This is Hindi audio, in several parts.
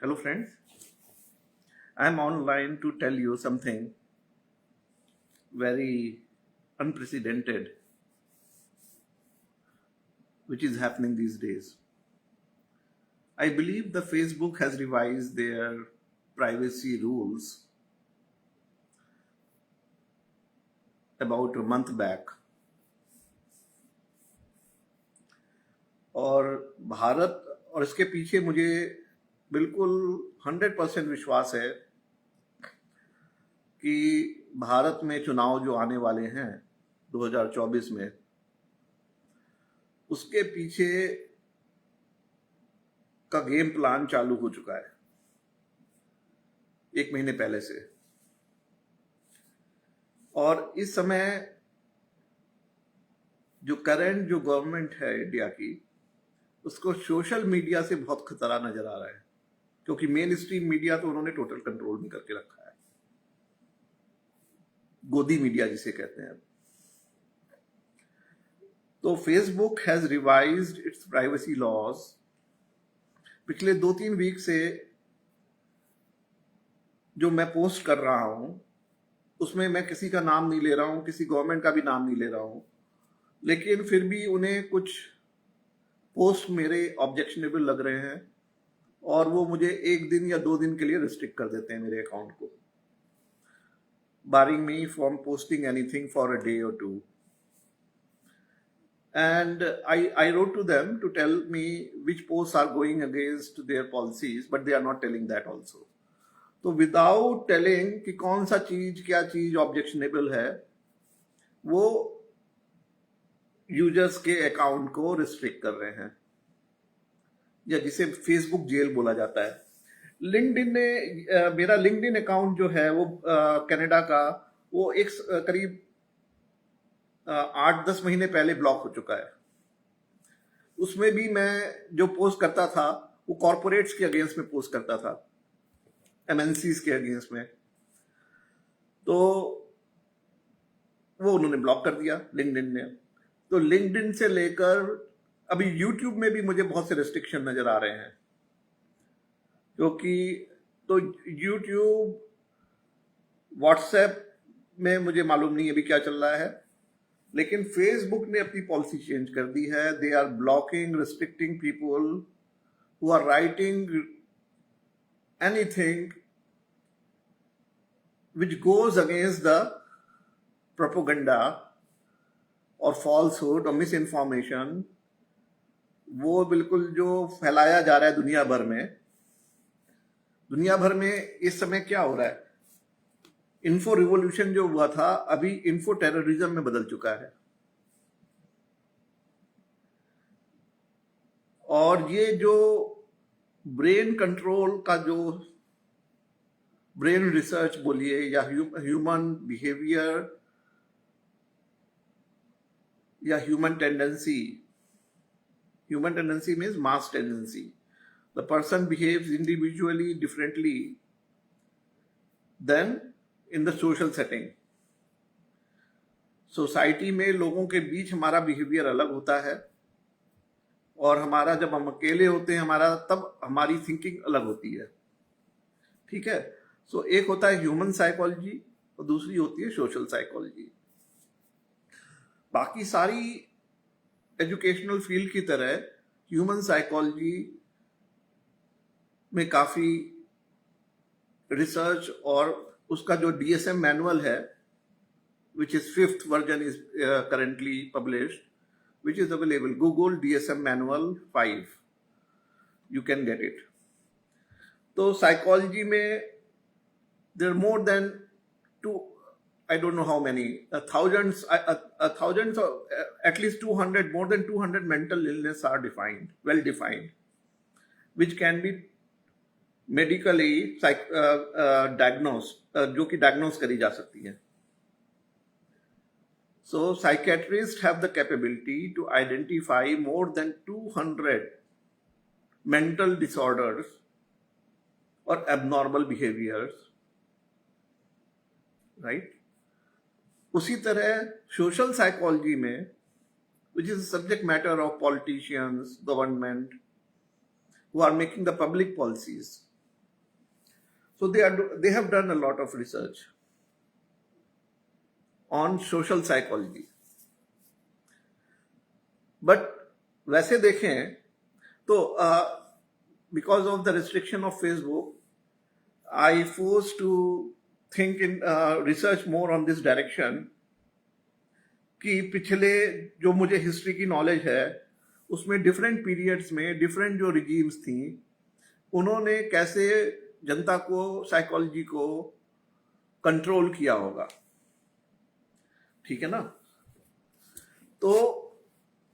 Hello, friends. I'm online to tell you something very unprecedented which is happening these days. I believe the Facebook has revised their privacy rules about a month back. और भारत और इसके पीछे मुझे बिल्कुल 100% विश्वास है कि भारत में चुनाव जो आने वाले हैं 2024 में, उसके पीछे का गेम प्लान चालू हो चुका है 1 महीने पहले से। और इस समय जो करंट जो गवर्नमेंट है इंडिया की, उसको सोशल मीडिया से बहुत खतरा नजर आ रहा है, क्योंकि मेन स्ट्रीम मीडिया तो उन्होंने टोटल कंट्रोल में करके रखा है, गोदी मीडिया जिसे कहते हैं। तो Facebook has revised its privacy laws. पिछले 2-3 वीक से जो मैं पोस्ट कर रहा हूं उसमें मैं किसी का नाम नहीं ले रहा हूं, किसी गवर्नमेंट का भी नाम नहीं ले रहा हूं, लेकिन फिर भी उन्हें कुछ पोस्ट मेरे ऑब्जेक्शनेबल लग रहे हैं और वो मुझे 1 दिन या 2 दिन के लिए रिस्ट्रिक्ट कर देते हैं मेरे अकाउंट को, barring me from posting anything for a day or two. And I wrote to them to tell me which posts are going against their policies, but they are not telling that also. तो विदाउट टेलिंग कि कौन सा चीज क्या चीज ऑब्जेक्शनेबल है, वो यूजर्स के अकाउंट को रिस्ट्रिक्ट कर रहे हैं, या जिसे फेसबुक जेल बोला जाता है। लिंक्डइन ने मेरा लिंक्डइन अकाउंट जो है वो कनाडा का, वो एक करीब 8-10 महीने पहले ब्लॉक हो चुका है। उसमें भी मैं जो पोस्ट करता था वो कॉर्पोरेट्स के अगेंस्ट में पोस्ट करता था, एमएनसीज के अगेंस्ट में, तो वो उन्होंने ब्लॉक कर दिया लिंक्डइन ने। तो लिंक्डइन से लेकर अभी यूट्यूब में भी मुझे बहुत से रेस्ट्रिक्शन नजर आ रहे हैं, क्योंकि तो यूट्यूब, व्हाट्सएप में मुझे मालूम नहीं अभी क्या चल रहा है, लेकिन फेसबुक ने अपनी पॉलिसी चेंज कर दी है। They are blocking, restricting people who are writing anything which goes against the propaganda और falsehood और misinformation, वो बिल्कुल जो फैलाया जा रहा है दुनिया भर में। दुनिया भर में इस समय क्या हो रहा है, इन्फो रिवॉल्यूशन जो हुआ था अभी इन्फो टेररिज्म में बदल चुका है। और ये जो ब्रेन कंट्रोल का जो ब्रेन रिसर्च बोलिए या ह्यूमन बिहेवियर या human tendency means mass tendency. The person behaves individually differently than in the social setting. Society में लोगों के बीच हमारा बिहेवियर अलग होता है, और हमारा जब हम अकेले होते हैं हमारा, तब हमारी थिंकिंग अलग होती है। ठीक है। सो एक होता है ह्यूमन साइकोलॉजी और दूसरी होती है सोशल साइकोलॉजी। बाकी सारी एजुकेशनल फील्ड की तरह ह्यूमन साइकोलॉजी में काफी रिसर्च, और उसका जो DSM मैनुअल है, which is 5th version is currently published, which is available. Google DSM manual 5, you can get it. तो साइकोलॉजी में there are more than I don't know how many, thousands of, at least 200, more than 200 mental illness are defined, well defined, which can be medically diagnosed, जो कि diagnose करी जा सकती है। So psychiatrists have the capability to identify more than 200 mental disorders or abnormal behaviors, right? उसी तरह सोशल साइकोलॉजी में, which is a subject matter of politicians, government, who are making the public policies, So they have done a lot of research on social psychology. But वैसे देखें तो because of the restriction of Facebook, I forced to think in research more on this direction कि पिछले जो मुझे हिस्ट्री की नॉलेज है उसमें डिफरेंट पीरियड्स में डिफरेंट जो रिजीम्स थी उन्होंने कैसे जनता को साइकोलॉजी को कंट्रोल किया होगा, ठीक है ना। तो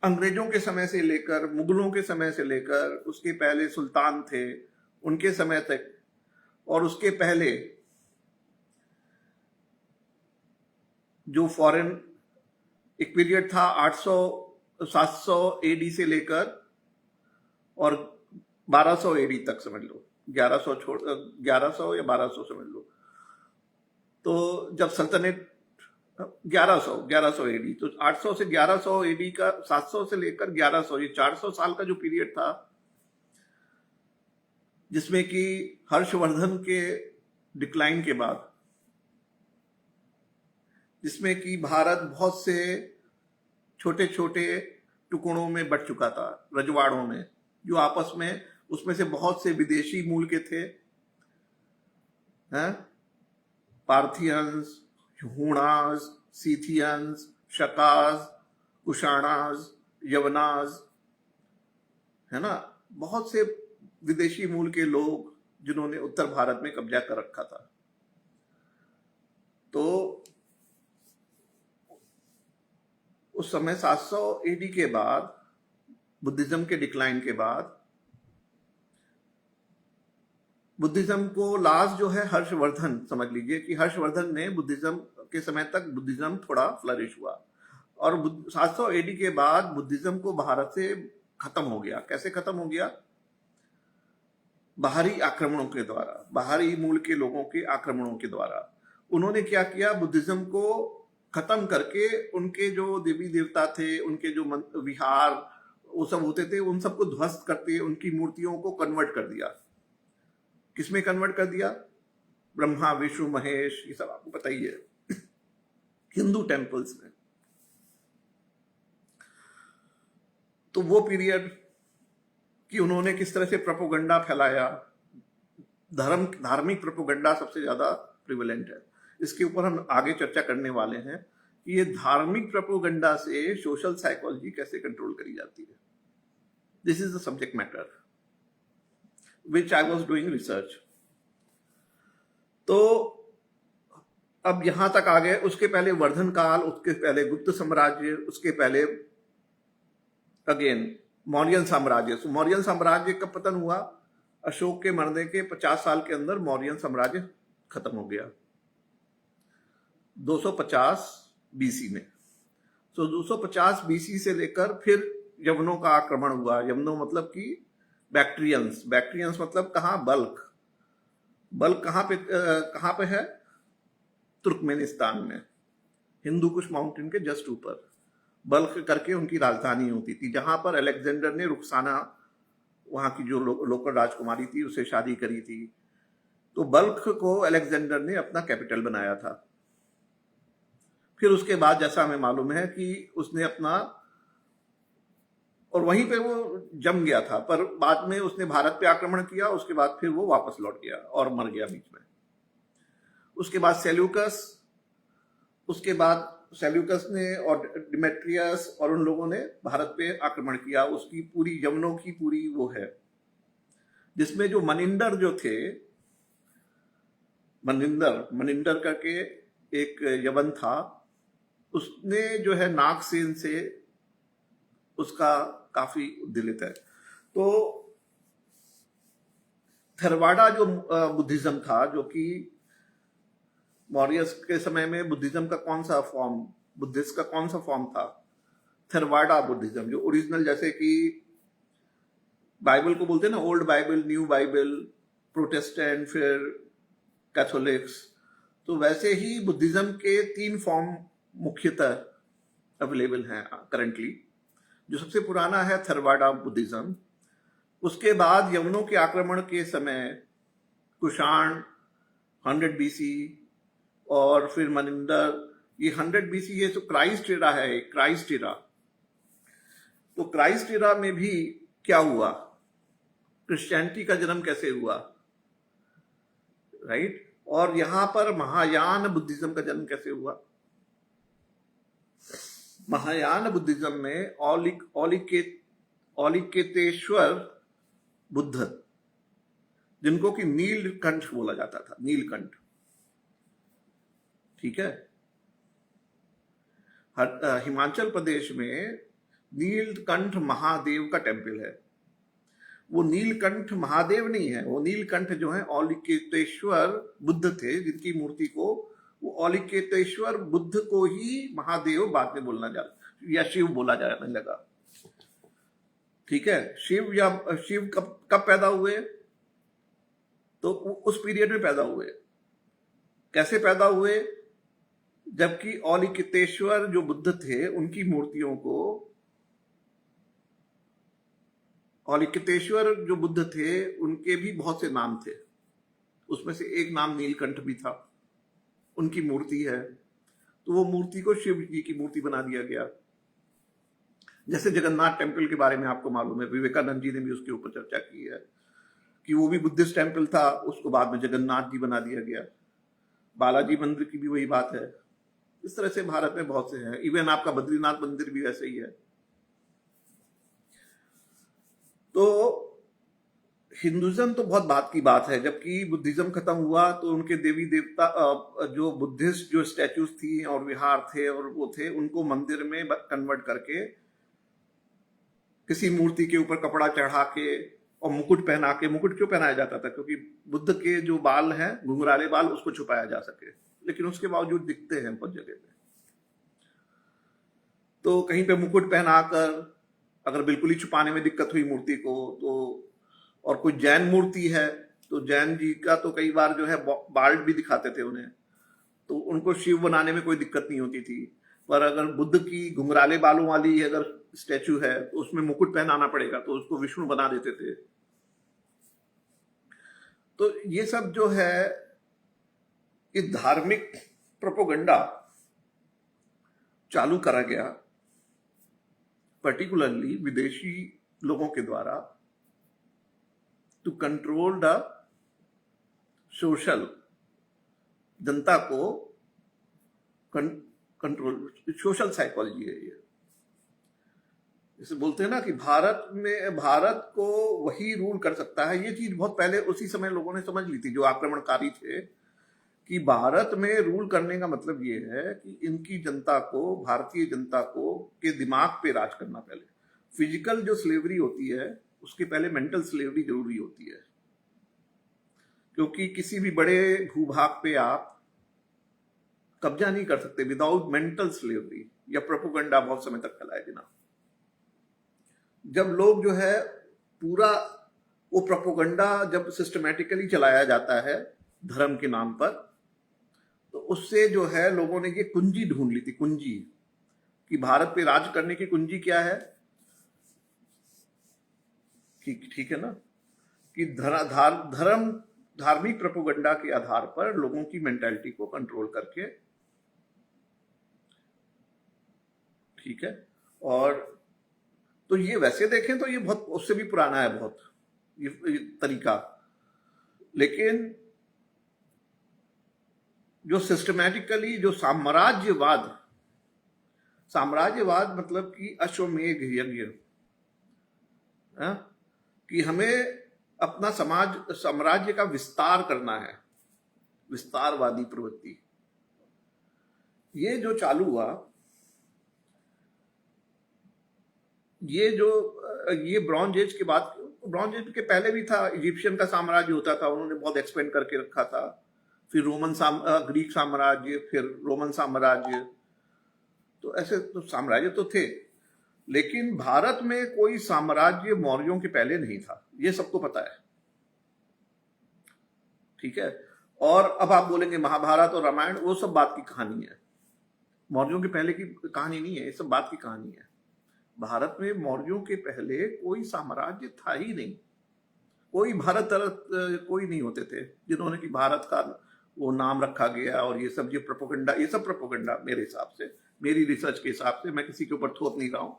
अंग्रेजों के समय से लेकर मुगलों के समय से लेकर उसके पहले सुल्तान थे उनके समय तक, और उसके पहले जो फॉरेन एक पीरियड था 800-700 एडी से लेकर और 1200 एडी तक समझ लो, 1100 या 1200 समझ लो। तो जब सल्तनत 1100 एडी, तो 800 से 1100 एडी का 700 से लेकर 1100 ये 400 साल का जो पीरियड था, जिसमें कि हर्षवर्धन के डिक्लाइन के बाद, जिसमें कि भारत बहुत से छोटे छोटे टुकड़ों में बट चुका था, रजवाड़ों में, जो आपस में उसमें से बहुत से विदेशी मूल के थे, हैं, पार्थियंस, हूणाज, सीथियंस, शकाज, कुशाणाज, यवनाज, है ना, बहुत से विदेशी मूल के लोग जिन्होंने उत्तर भारत में कब्जा कर रखा था। तो उस समय 700 एडी के बाद, बुद्धिज्म के डिक्लाइन के बाद, बुद्धिज्म को लास्ट जो है हर्षवर्धन, समझ लीजिए कि हर्षवर्धन ने बुद्धिज्म के समय तक बुद्धिज्म थोड़ा फ्लरिश हुआ, और 700 एडी के बाद बुद्धिज्म को भारत से खत्म हो गया। कैसे खत्म हो गया? बाहरी आक्रमणों के द्वारा, बाहरी मूल के लोगों के आक्रमणों के द्वारा। उन्होंने क्या किया? बुद्धिज्म को खत्म करके उनके जो देवी देवता थे, उनके जो विहार वो सब होते थे, उन सबको ध्वस्त करके उनकी मूर्तियों को कन्वर्ट कर दिया। किसमें कन्वर्ट कर दिया? ब्रह्मा, विष्णु, महेश, ये सब आपको पता ही है, हिंदू टेम्पल्स में। तो वो पीरियड कि उन्होंने किस तरह से प्रोपोगंडा फैलाया, धार्मिक प्रोपोगंडा सबसे ज्यादा प्रिवेलेंट है। इसके ऊपर हम आगे चर्चा करने वाले हैं कि ये धार्मिक प्रोपोगंडा से सोशल साइकोलॉजी कैसे कंट्रोल करी जाती है। This is the subject matter which I was doing research. तो अब यहां तक आ गए। उसके पहले वर्धन काल, उसके पहले गुप्त साम्राज्य, उसके पहले अगेन मौर्यन साम्राज्य। मौर्यन साम्राज्य का पतन हुआ अशोक के मरने के 50 साल के अंदर। मौर्यन साम्राज्य खत्म हो गया 250 बीसी में। तो 250 बीसी से लेकर फिर यवनों का आक्रमण हुआ। यवनों मतलब कि बैक्ट्रियंस। बैक्ट्रियंस मतलब कहाँ? बल्ख। बल्ख कहाँ पे है? तुर्कमेनिस्तान में, हिंदू कुश माउंटेन के जस्ट ऊपर बल्ख करके उनकी राजधानी होती थी, जहां पर अलेक्जेंडर ने रुखसाना, वहां की जो लोकल राजकुमारी थी, उसे शादी करी थी। तो बल्ख को अलेक्जेंडर ने अपना कैपिटल बनाया था। फिर उसके बाद जैसा हमें मालूम है कि उसने अपना, और वहीं पे वो जम गया था, पर बाद में उसने भारत पे आक्रमण किया। उसके बाद फिर वो वापस लौट गया और मर गया बीच में। उसके बाद सेल्यूकस, उसके बाद सेल्यूकस ने और डिमेट्रियस और उन लोगों ने भारत पे आक्रमण किया। उसकी पूरी यवनों की पूरी वो है, जिसमें जो मनिंदर जो थे, मनिंदर करके एक यवन था, उसने जो है नागसेन से उसका काफी उद्दलित है। तो थेरवाड़ा जो बुद्धिज्म था, जो कि मौर्य के समय में बुद्धिज्म का कौन सा फॉर्म, बुद्धिस्ट का कौन सा फॉर्म था? थेरवाड़ा बुद्धिज्म, जो ओरिजिनल, जैसे कि बाइबल को बोलते हैं ना, old Bible, new Bible, Protestant, फिर कैथोलिक्स। तो वैसे ही बुद्धिज्म के 3 फॉर्म मुख्यतः अवेलेबल हैं करंटली। जो सबसे पुराना है थेरवाड़ा बुद्धिज्म। उसके बाद यवनों के आक्रमण के समय कुषाण, 100 BC, और फिर मनिंदर, ये 100 BC, ये तो क्राइस्ट एरा है, क्राइस्ट एरा। तो क्राइस्ट एरा में भी क्या हुआ, क्रिश्चियनिटी का जन्म कैसे हुआ, राइट? और यहां पर महायान बुद्धिज्म का जन्म कैसे हुआ? महायान बुद्धिज्म में औलिकेतेश्वर बुद्ध, जिनको कि नीलकंठ बोला जाता था, नीलकंठ, ठीक है? हिमाचल प्रदेश में नीलकंठ महादेव का टेम्पल है। वो नीलकंठ महादेव नहीं है, वो नीलकंठ जो है औलिकेतेश्वर बुद्ध थे, जिनकी मूर्ति को, वो औलिकेतेश्वर बुद्ध को ही महादेव बाद में बोलना या शिव बोला जाने लगा, ठीक है? शिव कब पैदा हुए? तो उस पीरियड में पैदा हुए। कैसे पैदा हुए? जबकि औलिकेतेश्वर जो बुद्ध थे, उनकी मूर्तियों को, औलिकेतेश्वर जो बुद्ध थे उनके भी बहुत से नाम थे, उसमें से एक नाम नीलकंठ भी था, उनकी मूर्ति है, तो वो मूर्ति को शिव जी की मूर्ति बना दिया गया। जैसे जगन्नाथ टेम्पल के बारे में आपको मालूम है, विवेकानंद जी ने भी उसके ऊपर चर्चा की है कि वो भी बुद्धिस्ट टेम्पल था, उसको बाद में जगन्नाथ जी बना दिया गया। बालाजी मंदिर की भी वही बात है। इस तरह से भारत में बहुत से हैं, इवन आपका बद्रीनाथ मंदिर भी वैसे ही है। तो हिंदुइज्म तो बहुत बात की बात है, जबकि बुद्धिज्म खत्म हुआ तो उनके देवी देवता, जो बुद्धिस्ट जो स्टैचूज थी और विहार थे और वो थे, उनको मंदिर में कन्वर्ट करके किसी मूर्ति के ऊपर कपड़ा चढ़ा के और मुकुट पहना के, मुकुट क्यों पहनाया जाता था? क्योंकि बुद्ध के जो बाल हैं, घुंघराले बाल, उसको छुपाया जा सके, लेकिन उसके बावजूद दिखते हैं बहुत जगह पे। तो कहीं पे मुकुट पहनाकर, अगर बिल्कुल ही छुपाने में दिक्कत हुई मूर्ति को तो, और कोई जैन मूर्ति है तो जैन जी का तो कई बार जो है बाल्ड भी दिखाते थे उन्हें, तो उनको शिव बनाने में कोई दिक्कत नहीं होती थी। पर अगर बुद्ध की घुंघराले बालों वाली अगर स्टैचू है तो उसमें मुकुट पहनाना पड़ेगा, तो उसको विष्णु बना देते थे। तो ये सब जो है, ये धार्मिक प्रोपोगंडा चालू करा गया, पर्टिकुलरली विदेशी लोगों के द्वारा, टू कंट्रोल द सोशल, जनता को कंट्रोल, सोशल साइकोलॉजी है ये। जैसे बोलते हैं ना कि भारत को वही रूल कर सकता है, ये चीज बहुत पहले उसी समय लोगों ने समझ ली थी जो आक्रमणकारी थे, कि भारत में रूल करने का मतलब ये है कि इनकी जनता को, भारतीय जनता को के दिमाग पे राज करना। पहले फिजिकल जो स्लेवरी होती है, उसके पहले मेंटल स्लेवरी जरूरी होती है, क्योंकि किसी भी बड़े भूभाग पे आप कब्जा नहीं कर सकते विदाउट मेंटल स्लेवरी या प्रोपोगंडा बहुत समय तक फैलाए बिना। जब लोग जो है पूरा वो प्रोपोगंडा जब सिस्टमैटिकली चलाया जाता है धर्म के नाम पर, तो उससे जो है लोगों ने ये कुंजी ढूंढ ली थी, कुंजी, कि भारत पे राज करने की कुंजी क्या है, ठीक है ना, कि धार्मिक प्रोपोगंडा के आधार पर लोगों की मेंटालिटी को कंट्रोल करके, ठीक है। और तो ये वैसे देखें तो ये बहुत उससे भी पुराना है बहुत ये तरीका, लेकिन जो सिस्टमैटिकली जो साम्राज्यवाद मतलब कि अश्वमेध यज्ञ, कि हमें अपना साम्राज्य का विस्तार करना है, विस्तारवादी प्रवृत्ति, ये जो चालू हुआ, ये ब्रॉन्ज एज के बाद, ब्रॉन्ज एज के पहले भी था, इजिप्शियन का साम्राज्य होता था, उन्होंने बहुत एक्सपेंड करके रखा था, फिर ग्रीक साम्राज्य, फिर रोमन साम्राज्य, तो ऐसे तो साम्राज्य तो थे, लेकिन भारत में कोई साम्राज्य मौर्यों के पहले नहीं था, ये सबको पता है, ठीक है। और अब आप बोलेंगे महाभारत और रामायण वो सब बात की कहानी है, मौर्यों के पहले की कहानी नहीं है, ये सब बात की कहानी है। भारत में मौर्यों के पहले कोई साम्राज्य था ही नहीं, कोई भारत कोई नहीं होते थे जिन्होंने कि भारत का वो नाम रखा गया और ये सब प्रोपोगंडा, ये सब प्रोपोगंडा मेरे हिसाब से, मेरी रिसर्च के हिसाब से, मैं किसी के ऊपर थोप नहीं रहा हूँ।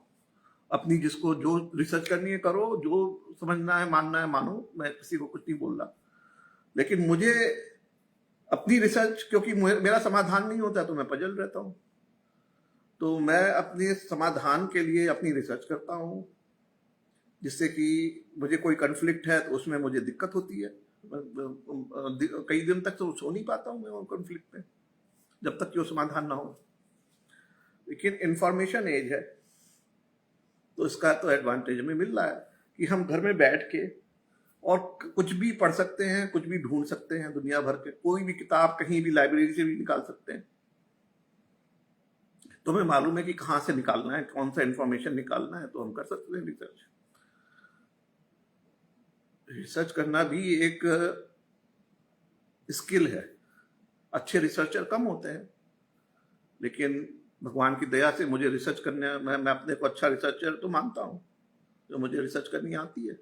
अपनी जिसको जो रिसर्च करनी है करो, जो समझना है मानना है मानो, मैं किसी को कुछ नहीं बोल रहा। लेकिन मुझे अपनी रिसर्च, क्योंकि मेरा समाधान नहीं होता तो मैं पजल रहता हूँ, तो मैं अपने समाधान के लिए अपनी रिसर्च करता हूँ, जिससे कि मुझे कोई कन्फ्लिक्ट है तो उसमें मुझे दिक्कत होती है। कई दिन तक तो सो नहीं पाता हूँ मैं वो कन्फ्लिक्ट में, जब तक कि वो समाधान ना हो। लेकिन इंफॉर्मेशन एज है, तो इसका तो एडवांटेज हमें मिल रहा है कि हम घर में बैठ के और कुछ भी पढ़ सकते हैं, कुछ भी ढूंढ सकते हैं, दुनिया भर के कोई भी किताब कहीं भी लाइब्रेरी से भी निकाल सकते हैं। तो हमें मालूम है कि कहाँ से निकालना है, कौन सा इंफॉर्मेशन निकालना है, तो हम कर सकते हैं रिसर्च। रिसर्च करना भी एक स्किल है। अच्छे रिसर्चर कम होते हैं, लेकिन भगवान की दया से मुझे रिसर्च करने, मैं अपने को अच्छा रिसर्चर तो मानता हूँ, जो मुझे रिसर्च करनी आती है,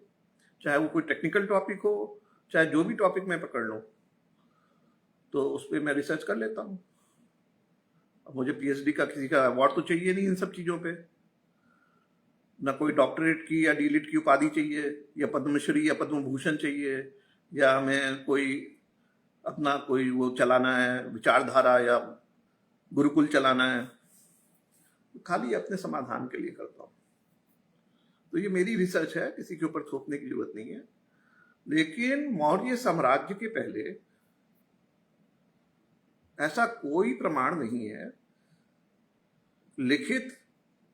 चाहे वो कोई टेक्निकल टॉपिक हो, चाहे जो भी टॉपिक मैं पकड़ लूँ, तो उस पर मैं रिसर्च कर लेता हूँ। अब मुझे पीएचडी का किसी का अवार्ड तो चाहिए नहीं इन सब चीज़ों पे, ना कोई डॉक्टरेट की या डीलिट की उपाधि चाहिए, या पद्मश्री या पद्म भूषण चाहिए, या हमें कोई अपना कोई वो चलाना है, विचारधारा या गुरुकुल चलाना है। खाली अपने समाधान के लिए करता हूँ। तो ये मेरी रिसर्च है, किसी के ऊपर थोपने की जरूरत नहीं है। लेकिन मौर्य साम्राज्य के पहले ऐसा कोई प्रमाण नहीं है, लिखित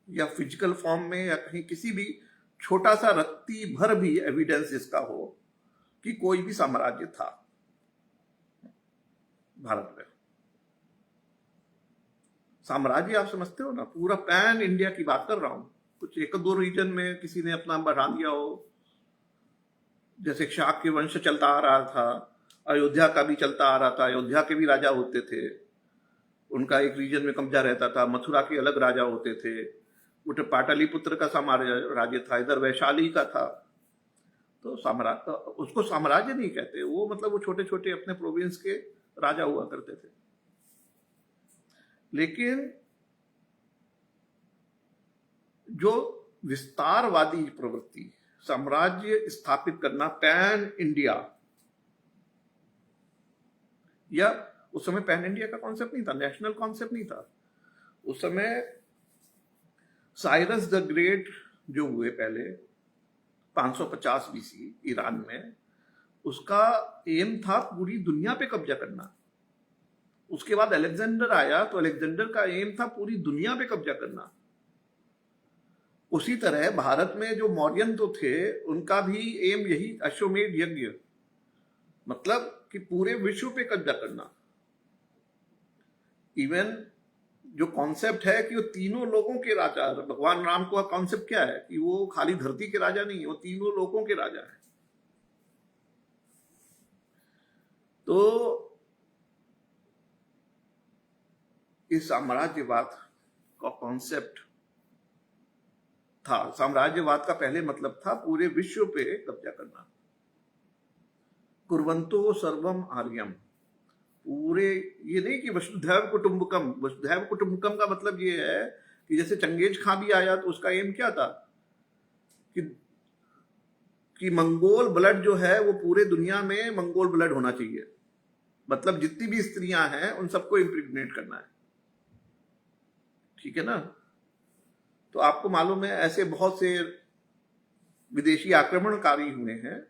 या फिजिकल फॉर्म में या कहीं किसी भी छोटा सा रत्ती भर भी एविडेंस इसका हो कि कोई भी साम्राज्य था भारत में। साम्राज्य आप समझते हो ना, पूरा पैन इंडिया की बात कर रहा हूं। कुछ एक दो रीजन में किसी ने अपना बढ़ा दिया हो, जैसे शाक्य वंश चलता आ रहा था, अयोध्या का भी चलता आ रहा था, अयोध्या के भी राजा होते थे, उनका एक रीजन में कब्जा रहता था, मथुरा के अलग राजा होते थे, उधर पाटलिपुत्र का साम्राज्य था, इधर वैशाली का था। तो साम्राज्य, उसको साम्राज्य नहीं कहते वो, मतलब वो छोटे छोटे अपने प्रोविंस के राजा हुआ करते थे। लेकिन जो विस्तारवादी प्रवृत्ति, साम्राज्य स्थापित करना पैन इंडिया, या उस समय पैन इंडिया का कॉन्सेप्ट नहीं था, नेशनल कॉन्सेप्ट नहीं था उस समय। साइरस द ग्रेट जो हुए पहले 550 बीसी ईरान में, उसका एम था पूरी दुनिया पे कब्जा करना। उसके बाद अलेक्जेंडर आया, तो अलेक्जेंडर का एम था पूरी दुनिया पे कब्जा करना। उसी तरह भारत में जो मौर्यन तो थे, उनका भी एम यही, अश्वमेध यज्ञ, मतलब कि पूरे विश्व पे कब्जा करना। इवन जो कॉन्सेप्ट है कि वो तीनों लोगों के राजा, भगवान राम का कॉन्सेप्ट क्या है कि वो खाली धरती के राजा नहीं, वो तीनों लोगों के राजा हैं। तो इस साम्राज्यवाद का कॉन्सेप्ट था, साम्राज्यवाद का पहले मतलब था पूरे विश्व पे कब्जा करना। कुर्वंतो सर्वम आर्यम, पूरे, ये नहीं कि वसुधैव कुटुंबकम। वसुधैव कुटुंबकम का मतलब ये है कि जैसे चंगेज खां भी आया तो उसका एम क्या था कि मंगोल ब्लड जो है वो पूरे दुनिया में मंगोल ब्लड होना चाहिए, मतलब जितनी भी स्त्रियां हैं उन सबको इम्प्रेग्नेट करना है, ठीक है ना। तो आपको मालूम है ऐसे बहुत से विदेशी आक्रमणकारी हुए हैं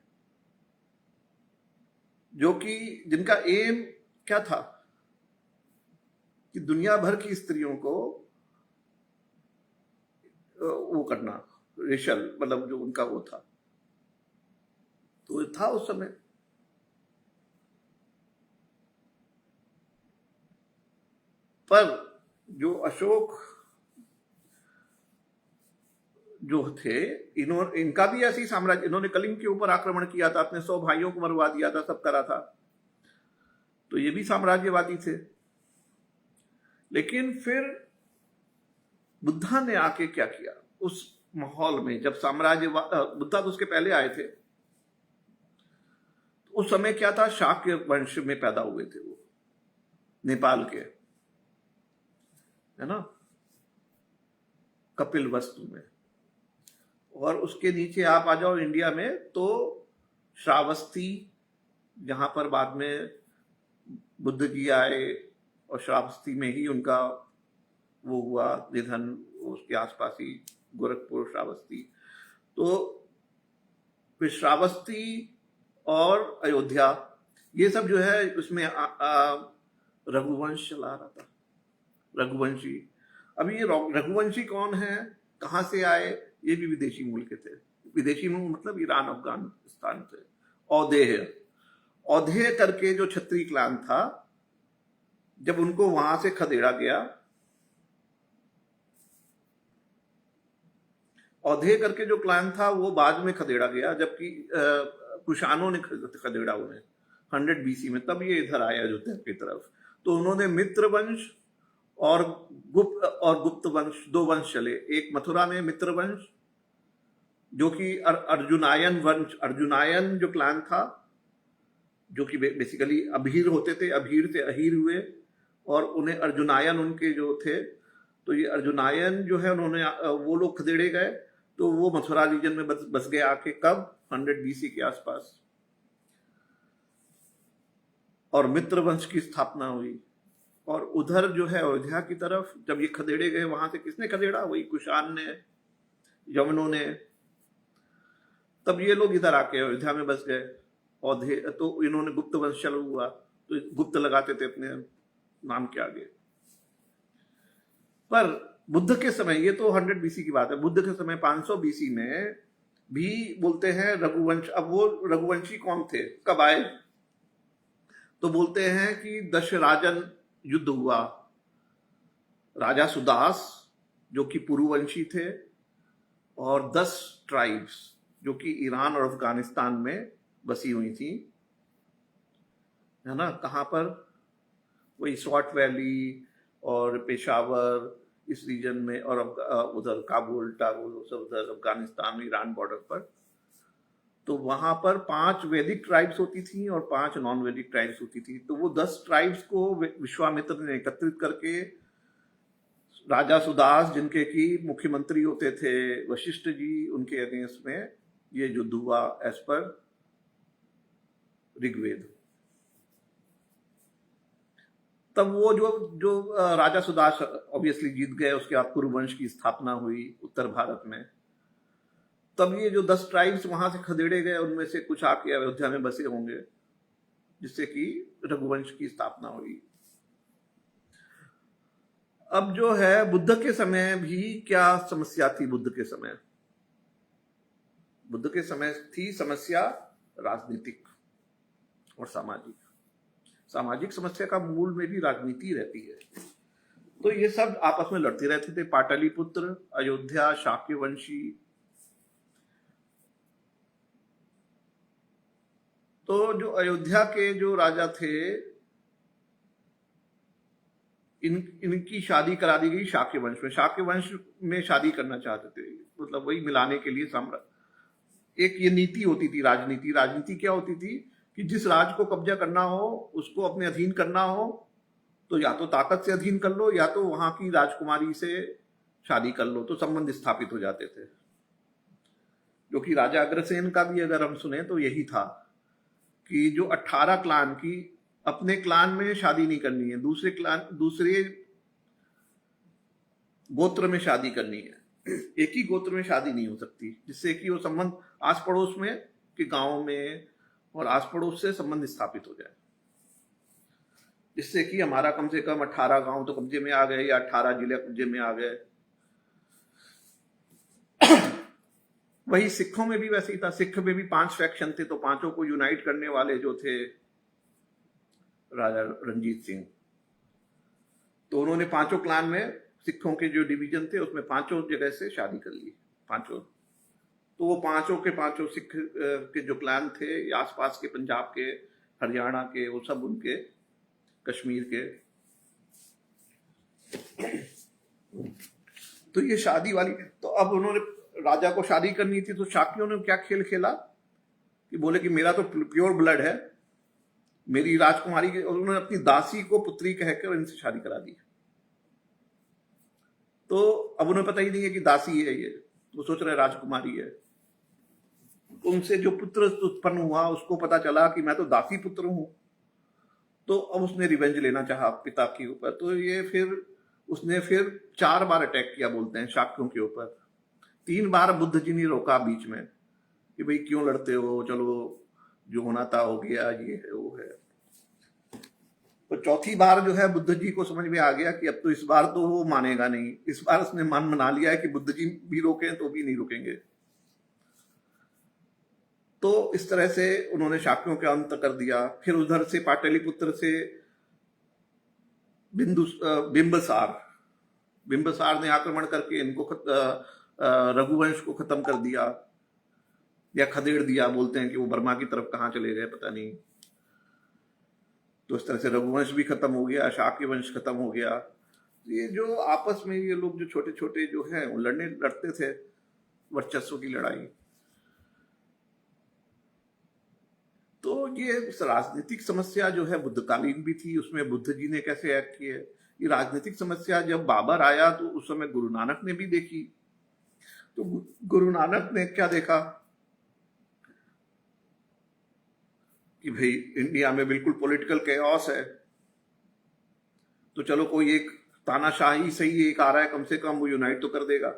जो कि जिनका एम क्या था कि दुनिया भर की स्त्रियों को वो करना, रेशल, मतलब जो उनका वो था, तो था उस समय। पर जो अशोक जो थे, इनका भी ऐसी साम्राज्य, इन्होंने कलिंग के ऊपर आक्रमण किया था, अपने 100 भाइयों को मरवा दिया था, सब करा था, तो ये भी साम्राज्यवादी थे। लेकिन फिर बुद्धा ने आके क्या किया उस माहौल में, जब साम्राज्यवाद, बुद्धा तो उसके पहले आए थे, तो उस समय क्या था, शाक्य वंश में पैदा हुए थे वो, नेपाल के, है ना, कपिल वस्तु में। और उसके नीचे आप आ जाओ इंडिया में तो श्रावस्ती, जहां पर बाद में बुद्ध जी आए और श्रावस्ती में ही उनका वो हुआ निधन, उसके आसपास ही गोरखपुर, श्रावस्ती। तो फिर श्रावस्ती और अयोध्या, ये सब जो है उसमें रघुवंश चला रहा था, रघुवंशी। अभी ये रघुवंशी कौन है, कहाँ से आए, ये भी विदेशी मूल के थे। विदेशी मूल मतलब ईरान, अफगानिस्तान से। औधेय, औधेय करके जो क्षत्रिय क्लान था, जब उनको वहां से खदेड़ा गया, औधेय करके जो क्लान था वो बाद में खदेड़ा गया, जबकि कुषाणों ने खदेड़ा उन्हें 100 BC में, तब ये इधर आया अयोध्या की तरफ। तो उन्होंने मित्र वंश और गुप्त वंश, 2 वंश चले। एक मथुरा में मित्र वंश, जो कि अर्जुनायन वंश, अर्जुनायन जो क्लान था, जो कि बेसिकली अभीर होते थे, अभीर से अहीर हुए और उन्हें अर्जुनायन उनके जो थे। तो ये अर्जुनायन जो है, उन्होंने वो लोग खदेड़े गए, तो वो मथुरा रीजन में बस गए आके, कब 100 BC के आसपास। और मित्र वंश की स्थापना हुई। और उधर जो है अयोध्या की तरफ जब ये खदेड़े गए, वहां से किसने खदेड़ा, वही कुषाण ने, यवनों ने। तब ये लोग इधर आके अयोध्या में बस गए। औधेय तो इन्होंने गुप्त वंश चालू हुआ, तो गुप्त लगाते थे अपने नाम के आगे। पर बुद्ध के समय, ये तो 100 BC की बात है, बुद्ध के समय 500 BC में भी बोलते हैं रघुवंश। अब वो रघुवंशी कौन थे, कब आए, तो बोलते हैं कि दशराजन युद्ध हुआ। राजा सुदास जो कि पुरुवंशी थे, और 10 ट्राइब्स जो कि ईरान और अफगानिस्तान में बसी हुई थी, है ना, कहां पर, वही स्वॉट वैली और पेशावर, इस रीजन में, और उधर काबुल टाबुल सब उधर अफगानिस्तान ईरान बॉर्डर पर। तो वहां पर 5 वैदिक ट्राइब्स होती थी और 5 नॉन वैदिक ट्राइब्स होती थी। तो वो 10 ट्राइब्स को विश्वामित्र ने एकत्रित करके, राजा सुदास जिनके की मुख्यमंत्री होते थे वशिष्ठ जी, उनके अगेंस्ट में ये युद्ध हुआ एज पर ऋग्वेद। तब वो जो राजा सुदास ऑब्वियसली जीत गए, उसके बाद कुरुवंश की स्थापना हुई उत्तर भारत में। तब ये जो 10 ट्राइब्स वहां से खदेड़े गए, उनमें से कुछ आके अयोध्या में बसे होंगे, जिससे कि रघुवंश की स्थापना हुई। अब जो है बुद्ध के समय भी क्या समस्या थी, बुद्ध के समय, बुद्ध के समय थी समस्या राजनीतिक और सामाजिक। सामाजिक समस्या का मूल में भी राजनीति रहती है। तो ये सब आपस में लड़ते रहते थे, पाटलिपुत्र, अयोध्या, शाक्यवंशी। तो जो अयोध्या के जो राजा थे, इनकी शादी करा दी गई शाक्य वंश में। शाक्य वंश में शादी करना चाहते थे, मतलब वही मिलाने के लिए एक ये नीति होती थी, राजनीति। राजनीति क्या होती थी कि जिस राज को कब्जा करना हो, उसको अपने अधीन करना हो, तो या तो ताकत से अधीन कर लो, या तो वहां की राजकुमारी से शादी कर लो, तो संबंध स्थापित हो जाते थे। जो कि राजा अग्रसेन का भी अगर हम सुने तो यही था कि जो 18 क्लान की, अपने क्लान में शादी नहीं करनी है, दूसरे गोत्र में शादी करनी है। एक ही गोत्र में शादी नहीं हो सकती, जिससे कि वो संबंध आस पड़ोस में के गांव में और आस पड़ोस से संबंध स्थापित हो जाए, जिससे कि हमारा कम से कम 18 गांव तो कब्जे में आ गए, या 18 जिले कब्जे में आ गए। वही सिखों में भी वैसे ही था। सिख में भी 5 फैक्शन थे, तो पांचों को यूनाइट करने वाले जो थे राजा रणजीत सिंह, तो उन्होंने 5 क्लान में सिखों के जो डिवीजन थे उसमें 5 जगह से शादी कर ली, 5। तो वो 5 के 5 सिख के जो क्लान थे, आसपास के पंजाब के, हरियाणा के, वो सब उनके, कश्मीर के। तो ये शादी वाली, तो अब उन्होंने राजा को शादी करनी थी, तो शाक्यों ने क्या खेल खेला कि बोले कि मेरा तो प्योर ब्लड है, मेरी राजकुमारी के, उन्होंने अपनी दासी को पुत्री कहकर इनसे शादी करा दी। तो अब उन्हें पता ही नहीं है कि दासी है ये, वो सोच रहे राजकुमारी है। उनसे जो पुत्र उत्पन्न हुआ उसको पता चला कि मैं तो दासी पुत्र हूं, तो अब उसने रिवेंज लेना चाहा पिता के ऊपर। तो ये फिर उसने फिर 4 बार अटैक किया, बोलते हैं, शाक्यों के ऊपर। 3 बार बुद्ध जी ने रोका बीच में कि भाई क्यों लड़ते हो, चलो जो होना था हो गया, ये है वो है। तो चौथी बार जो है बुद्ध जी को समझ में आ गया कि अब तो इस बार तो वो मानेगा नहीं। इस बार उसने मन बना लिया है कि बुद्ध जी भी रोकें तो भी नहीं रुकेंगे। तो इस तरह से उन्होंने शाक्यों का अंत कर दिया। फिर उधर से पाटलिपुत्र से बिंबसार बिंबसार ने आक्रमण करके इनको रघुवंश को खत्म कर दिया, या खदेड़ दिया। बोलते हैं कि वो बर्मा की तरफ कहां चले गए पता नहीं। तो इस तरह से रघुवंश भी खत्म हो गया, शाक्य वंश खत्म हो गया। ये जो आपस में ये लोग जो छोटे छोटे जो हैं वो लड़ते थे वर्चस्व की लड़ाई। तो ये राजनीतिक समस्या जो है बुद्धकालीन भी थी, उसमें बुद्ध जी ने कैसे एक्ट किए। ये राजनीतिक समस्या जब बाबर आया तो उस समय गुरु नानक ने भी देखी। तो गुरु नानक ने क्या देखा कि भाई इंडिया में बिल्कुल पॉलिटिकल कैओस है, तो चलो कोई एक तानाशाही सही एक आ रहा है, कम से कम वो यूनाइट तो कर देगा।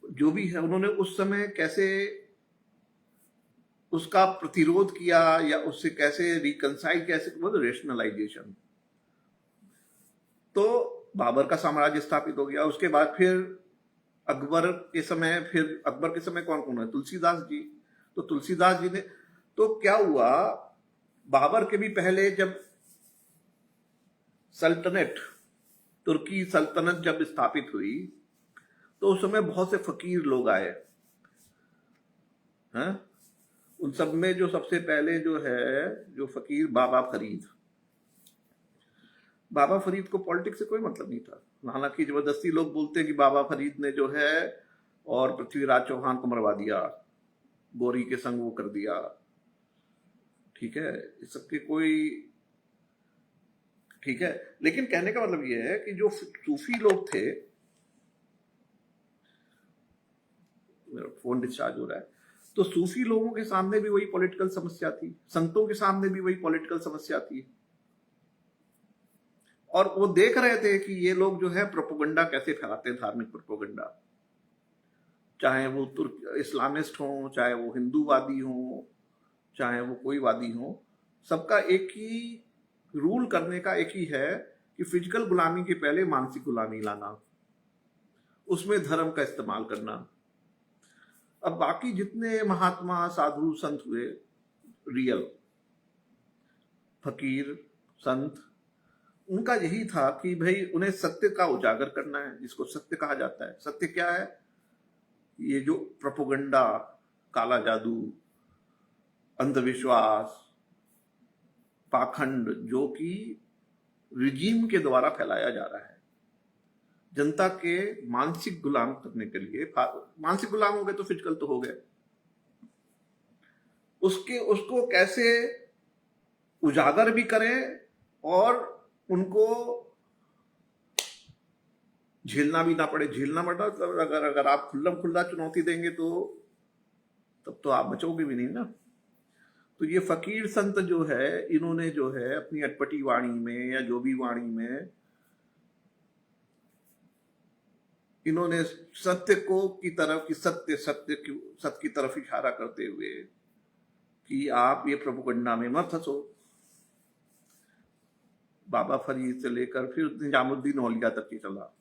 जो भी है उन्होंने उस समय कैसे उसका प्रतिरोध किया या उससे कैसे रिकंसाइल, कैसे मतलब रेशनलाइजेशन। तो बाबर का साम्राज्य स्थापित हो गया। उसके बाद फिर अकबर के समय कौन कौन है, तुलसीदास जी। तो तुलसीदास जी ने, तो क्या हुआ, बाबर के भी पहले जब सल्तनत, तुर्की सल्तनत जब स्थापित हुई तो उस समय बहुत से फकीर लोग आए हैं। उन सब में जो सबसे पहले जो है जो फकीर बाबा फरीद। बाबा फरीद को पॉलिटिक्स से कोई मतलब नहीं था, हालांकि जबरदस्ती लोग बोलते हैं कि बाबा फरीद ने जो है और पृथ्वीराज चौहान को मरवा दिया, गोरी के संग वो कर दिया। ठीक है, इस सबके कोई ठीक है, लेकिन कहने का मतलब ये है कि जो सूफी लोग थे, मेरा फोन डिस्चार्ज हो रहा है, तो सूफी लोगों के सामने भी वही पॉलिटिकल समस्या थी, संतों के सामने भी वही पॉलिटिकल समस्या थी। और वो देख रहे थे कि ये लोग जो है प्रोपोगंडा कैसे फैलाते हैं, धार्मिक प्रोपोगंडा, चाहे वो तुर्क इस्लामिस्ट हो, चाहे वो हिंदूवादी हो, चाहे वो कोई वादी हो, सबका एक ही रूल करने का एक ही है कि फिजिकल गुलामी के पहले मानसिक गुलामी लाना, उसमें धर्म का इस्तेमाल करना। अब बाकी जितने महात्मा साधु संत हुए, रियल फकीर संत, उनका यही था कि भाई उन्हें सत्य का उजागर करना है, जिसको सत्य कहा जाता है। सत्य क्या है? ये जो प्रोपोगंडा, काला जादू, अंधविश्वास, पाखंड जो कि रिजीम के द्वारा फैलाया जा रहा है जनता के मानसिक गुलाम करने के लिए। मानसिक गुलाम हो गए तो फिजिकल तो हो गए, उसको कैसे उजागर भी करें और उनको झेलना भी ना पड़े। झेलना पड़ता अगर आप खुल्लम खुल्ला चुनौती देंगे तो तब तो आप बचोगे भी नहीं ना। तो ये फकीर संत जो है, इन्होंने जो है अपनी अटपटी वाणी में या जो भी वाणी में, इन्होंने सत्य को की तरफ कि सत्य की तरफ इशारा करते हुए कि आप ये प्रोपोगंडा में मत फंसो। बाबा फरीद से लेकर फिर निजामुद्दीन औलिया तक ही चला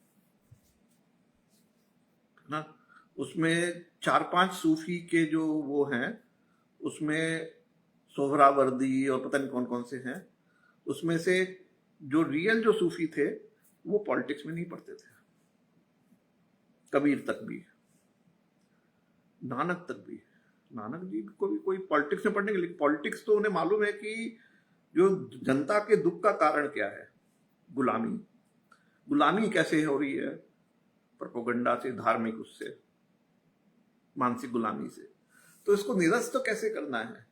ना। उसमें 4-5 सूफी के जो वो हैं, उसमें सोहरावर्दी और पता नहीं कौन कौन से हैं। उसमें से जो रियल जो सूफी थे वो पॉलिटिक्स में नहीं पढ़ते थे। कबीर तक भी, नानक तक भी। नानक जी को भी कोई पॉलिटिक्स में पढ़ने के लिए, पॉलिटिक्स तो उन्हें मालूम है कि जो जनता के दुख का कारण क्या है, गुलामी। गुलामी कैसे हो रही है? प्रोपोगंडा से, धार्मिक उससे। मानसिक गुलामी से। तो इसको निरस्त कैसे करना है?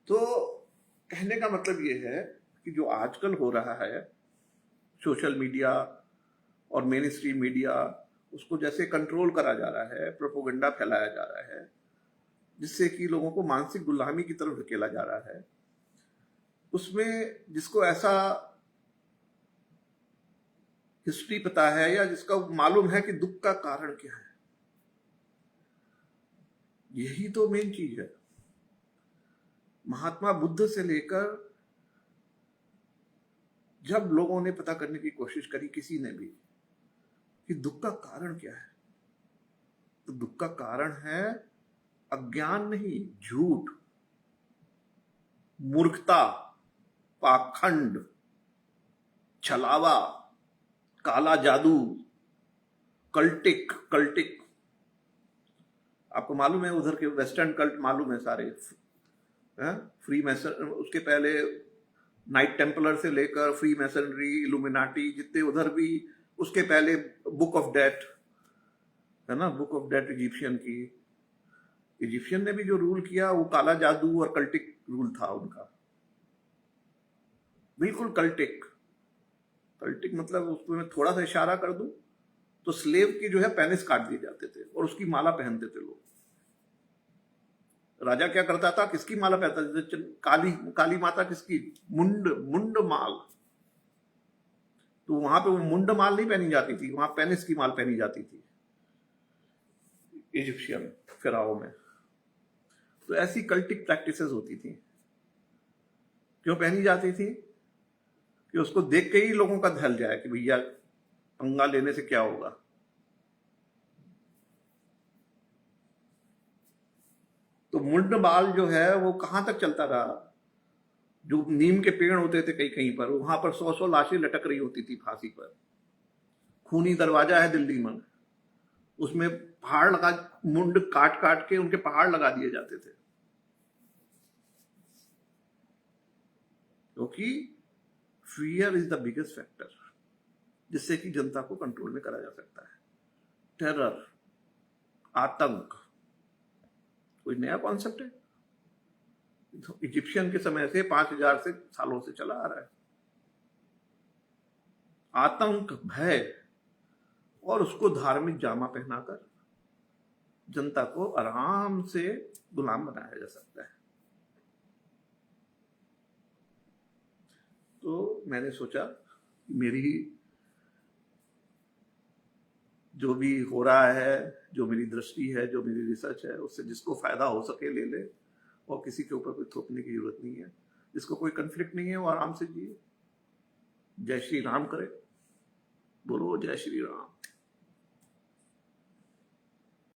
तो कहने का मतलब ये है कि जो आजकल हो रहा है, सोशल मीडिया और मेन स्ट्रीम मीडिया, उसको जैसे कंट्रोल करा जा रहा है, प्रोपोगंडा फैलाया जा रहा है, जिससे कि लोगों को मानसिक गुलामी की तरफ धकेला जा रहा है, उसमें जिसको ऐसा हिस्ट्री पता है या जिसका मालूम है कि दुख का कारण क्या है, यही तो मेन चीज है। महात्मा बुद्ध से लेकर जब लोगों ने पता करने की कोशिश करी, किसी ने भी, कि दुख का कारण क्या है, तो दुख का कारण है अज्ञान नहीं, झूठ, मूर्खता, पाखंड, छलावा, काला जादू, कल्टिक। आपको मालूम है उधर के वेस्टर्न कल्ट मालूम है सारे, फ्री मैसन, उसके पहले नाइट टेम्पलर से लेकर फ्री मैसनरी, इल्यूमिनाटी, जितने उधर भी, उसके पहले बुक ऑफ डेथ है ना, बुक ऑफ डेथ इजिप्शियन की। इजिप्शियन ने भी जो रूल किया वो काला जादू और कल्टिक रूल था उनका, बिल्कुल कल्टिक मतलब उसको मैं थोड़ा सा इशारा कर दूं तो स्लेव की जो है पेनिस काट दिए जाते थे और उसकी माला पहनते थे लोग। राजा क्या करता था, किसकी माला पहनता था? काली माता किसकी? मुंड माल। तो वहां पे वो मुंड माल नहीं पहनी जाती थी, वहां पेनिस की माल पहनी जाती थी इजिप्शियन फिराओ में। तो ऐसी कल्टिक प्रैक्टिसेस होती थी। क्यों पहनी जाती थी? कि उसको देख के ही लोगों का दहल जाए कि भैया पंगा लेने से क्या होगा। तो मुंड बाल जो है वो कहां तक चलता रहा? जो नीम के पेड़ होते थे कहीं कहीं पर, वहां पर 100 लाशें लटक रही होती थी फांसी पर। खूनी दरवाजा है दिल्ली में, उसमें पहाड़ लगा, मुंड काट काट के उनके पहाड़ लगा दिए जाते थे, क्योंकि fear is the biggest factor जिससे कि जनता को कंट्रोल में करा जा सकता है। टेरर, आतंक कोई नया कॉन्सेप्ट है? तो इजिप्शियन के समय से 5000 से सालों से चला आ रहा है। आतंक, भय, और उसको धार्मिक जामा पहनाकर जनता को आराम से गुलाम बनाया जा सकता है। तो मैंने सोचा मेरी जो भी हो रहा है, जो मेरी दृष्टि है, जो मेरी रिसर्च है, उससे जिसको फायदा हो सके ले ले, और किसी के ऊपर कोई थोपने की जरूरत नहीं है। जिसको कोई कन्फ्लिक्ट नहीं है वो आराम से जिए। जय श्री राम करे, बोलो जय श्री राम।